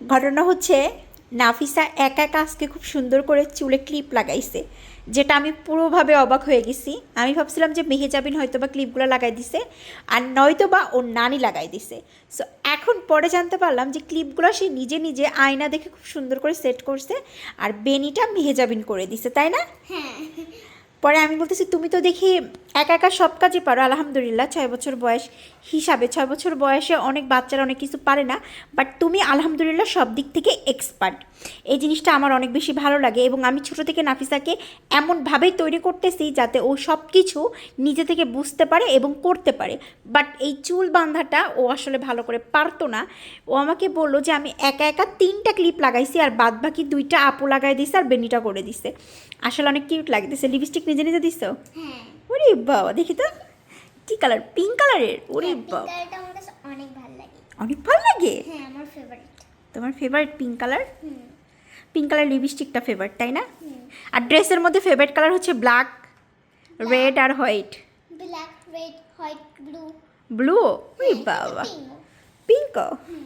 ঘটনা হচ্ছে নাফিসা একা একা আজকে খুব সুন্দর করে চুলে ক্লিপ লাগাইছে, যেটা আমি পুরোভাবে অবাক হয়ে গেছি। আমি ভাবছিলাম যে মেহেজাবিন হয়তো বা ক্লিপগুলো লাগাই দিছে, আর নয়তো বা ওর নানি লাগাই দিছে। সো এখন পরে জানতে পারলাম যে ক্লিপগুলো সে নিজে নিজে আয়না দেখে খুব সুন্দর করে সেট করছে, আর বেনিটা মেহেজাবিন করে দিছে, তাই না? হ্যাঁ। পরে আমি বলতেছি তুমি তো দেখি একা একা সব কাজই পারো, আলহামদুলিল্লাহ। 6 বছর বয়স হিসাবে 6 বছর বয়সে অনেক বাচ্চারা অনেক কিছু পারে না, বাট তুমি আলহামদুলিল্লাহ সব দিক থেকে এক্সপার্ট। এই জিনিসটা আমার অনেক বেশি ভালো লাগে, এবং আমি ছোটো থেকে নাফিসাকে এমনভাবেই তৈরি করতেছি যাতে ও সব কিছু নিজে থেকে বুঝতে পারে এবং করতে পারে। বাট এই চুল বাঁধাটা ও আসলে ভালো করে পারতো না। ও আমাকে বললো যে আমি একা একা 3টা ক্লিপ লাগাইছি, আর বাদ বাকি 2টা আপু লাগাই দিছে আর বেনিটা করে দিছে। আসলে অনেক কিউট লাগতেছে। লিপস্টিক নিজে নিজে দিছো? হ্যাঁ। ওরে বাবা, দেখি তো কি কালার, পিঙ্ক কালারের? ওরে পিঙ্ক বাবা, কালারটা আমার কাছে অনেক ভালো লাগে। অনেক ভালো লাগে। হ্যাঁ, আমার ফেভারিট। তোমার ফেভারিট পিঙ্ক কালার? হুম। পিঙ্ক কালার লিপস্টিকটা ফেভারিট, তাই না? হুম। আর ড্রেসের মধ্যে ফেভারিট কালার হচ্ছে ব্ল্যাক, রেড আর white. Black, red, white, blue. Blue? ওরে বাবা, পিঙ্ক। হুম।